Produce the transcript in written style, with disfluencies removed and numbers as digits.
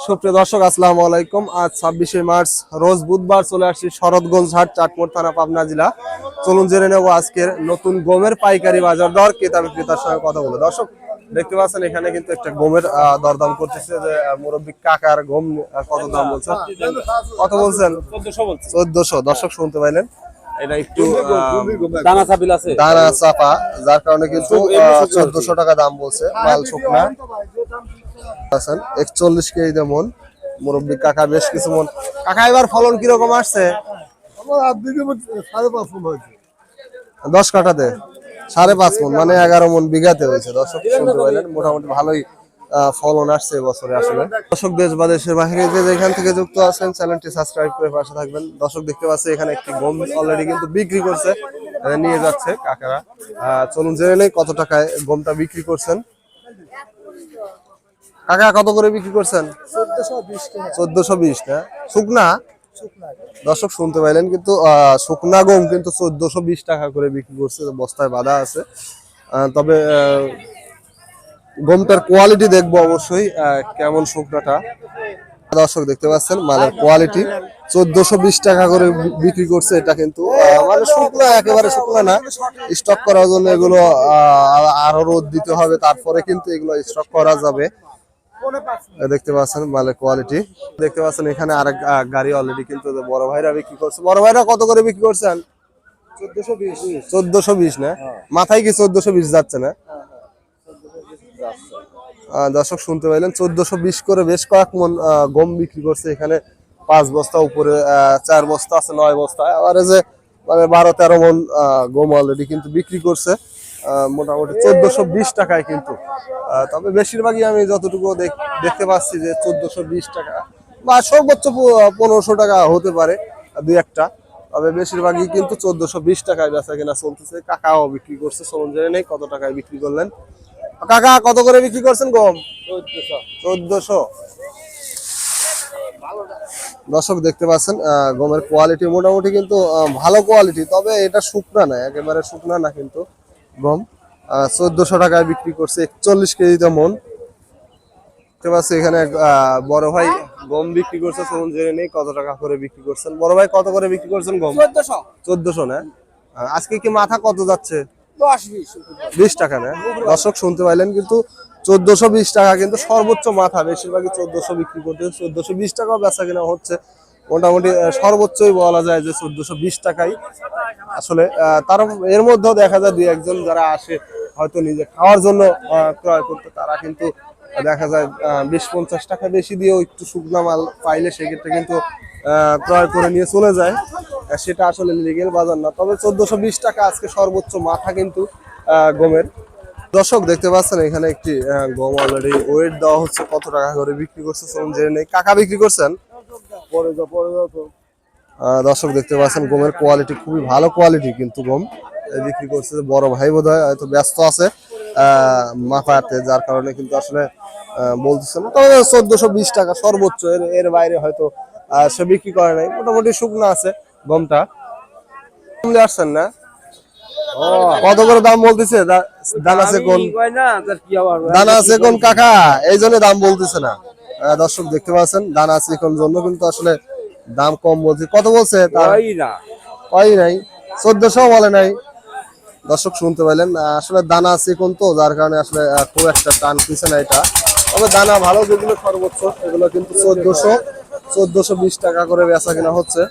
সুপ্রিয় দর্শক আসসালামু আলাইকুম। আজ 26শে মার্চ রোজ বুধবার চলে আসছি শরৎগঞ্জ হাট, চাটমোড় থানা, পাবনা জেলা। চলুন জেনে নেব আজকের নতুন গমের পাইকারি বাজার দর, ক্রেতা বিক্রেতার সঙ্গে কথা বলে। দর্শক দেখতে পাচ্ছেন এখানে কিন্তু একটা গমের দরদাম করতেছে যে মুরব্বী কাকার গম কত দাম বলছে, কত বলছেন? 1400। দর্শক শুনতে পাইলেন, এটা একটু দানা চাপিল আছে, দানা চাপা, যার কারণে কিন্তু 1400 টাকা দাম বলছে। মাল শুকনা 41 কেজি মন। মুরব্বী কাকা বেশ কিছু মন। কাকা এবার ফলন কিরকম আসছে? 10 কাঠাতে 5.5 মন, মানে 11 মন বিঘাতে হয়েছে। দর্শক শুনতে পাইলেন, মোটামুটি ভালোই ফলন আসছে এবছরে। আসলে দর্শক দেশ বা দেশের বাইরে যে যেখান থেকে যুক্ত আছেন চ্যানেলটি সাবস্ক্রাইব করে পাশে থাকবেন। দর্শক দেখতে পাচ্ছি এখানে একটি গম অলরেডি কিন্তু বিক্রি করছে, নিয়ে যাচ্ছে কাকারা। চলুন জেনে নেই কত টাকায় গমটা বিক্রি করছেন। কাকা কত করে বিক্রি করছেন? 1420 না? শুকনা? দর্শক শুনতে পাইলেন, কিন্তু শুকনা গম কিন্তু 1420 টাকা করে বিক্রি করছে, বস্তায় বাঁধা আছে। তবে গমটার কোয়ালিটি দেখবো অবশ্যই কেমন শুকনাটা। দর্শক দেখতে পাচ্ছেন মালের কোয়ালিটি 1420 টাকা করে বিক্রি করছে। এটা কিন্তু মানে শুকনা, একেবারে শুকনা না। স্টক করার জন্য এগুলো আরো রোদ দিতে হবে, তারপরে কিন্তু এগুলো স্টক করা যাবে। দেখতে পাচ্ছেন মালের কোয়ালিটি। দেখতে পাচ্ছেন এখানে আরেক গাড়ি অলরেডি কিন্তু বড় ভাইরা বিক্রি করছে। বড় ভাইরা কত করে বিক্রি করছেন? 1420 না? মাথায় কি 1420 যাচ্ছে না? দর্শক শুনতে পাইলেন, 1420 করে বেশ কয়েক মন গম বিক্রি করছে। এখানে 5 বস্তা উপরে 4 বস্তা আছে, 9 বস্তা, আবার যে মানে 12-13 মন গম অলরেডি কিন্তু বিক্রি করছে মোটামুটি 1420 টাকায় কিন্তু। তবে বেশিরভাগই আমি যতটুকু দেখতে পাচ্ছি যে 1420 টাকা বা সর্বোচ্চ 1500 টাকা হতে পারে দুই একটা, তবে বেশিরভাগই কিন্তু 1420 টাকায় বেচা কেনা চলতেছে। কাকাও বিক্রি করছে, চলুন জেনে নেই কত টাকায় বিক্রি করলেন। কাকা কত করে বিক্রি করছেন গম? 1400। দর্শক দেখতে পাচ্ছেন গমের কোয়ালিটি মোটামুটি কিন্তু ভালো কোয়ালিটি, তবে এটা শুকনা না, একেবারে শুকনা না কিন্তু গম। 1400 টাকায় বিক্রি করছে, 41 কেজিতে মন। দেখতে পাচ্ছি এখানে বড় ভাই গম বিক্রি করছে, চলুন জেনে নেই কত টাকা করে বিক্রি করছেন। বড় ভাই কত করে বিক্রি করছেন গম? 1400 না? আজকে কি মাথা কত যাচ্ছে? 20 টাকা না? দর্শক শুনতে পাইলেন, কিন্তু 1420 টাকা কিন্তু সর্বোচ্চ মাথা। বেশিরভাগই 1400 বিক্রি করতে, 1420 টাকাও বেচা কেনা হচ্ছে। মোটামুটি সর্বোচ্চই বলা যায় যে 1420 টাকাই আসলে। তার এর মধ্যেও দেখা যায় দুই একজন যারা আসে হয়তো নিজে খাওয়ার জন্য ক্রয় করতে, তারা কিন্তু দেখা যায় 20-50 টাকা বেশি দিয়েও একটু শুকনা মাল পাইলে সেক্ষেত্রে কিন্তু ক্রয় করে নিয়ে চলে যায়। সেটা আসলে লিগেল বাজার না। তবে 1420 টাকা আজকে সর্বোচ্চ মাথা কিন্তু গমের। দর্শক দেখতে পাচ্ছেন এখানে একটি গম অলরেডি ওয়েট দেওয়া হচ্ছে, কত টাকা করে বিক্রি করছে চলুন জেনে নেই। কাকা বিক্রি করছেন? দর্শক দেখতে পাচ্ছেন গমের কোয়ালিটি খুবই ভালো কোয়ালিটি কিন্তু গম বিক্রি করছে। বড় ভাই বোধ হয় হয়তো ব্যস্ত আছে মাথাতে, যার কারণে কিন্তু আসলে বলতেছে না। তবে 1420 টাকা সর্বোচ্চ, এর বাইরে হয়তো সে বিক্রি করে নাই। মোটামুটি শুকনো আছে গমটা। আসছেন না? কত করে দাম বলতেছে? দানা আছে কোন, দানা আছে কোন কাকা, এই জন্য দাম বলতেছে না। দর্শক দেখতে পাচ্ছেন দানা আছে কোন জন্য কিন্তু আসলে দাম কম বলছে। কত বলছে? কই নাই, 1400 বলে নাই। দর্শক শুনতে পাইলেন, আসলে দানা আছে কোন, তো যার কারণে আসলে খুব একটা টান পিছে না এটা। তবে দানা ভালো যেগুলো সর্বোচ্চ, এগুলো কিন্তু 1420 টাকা করে বেচা কিনা হচ্ছে।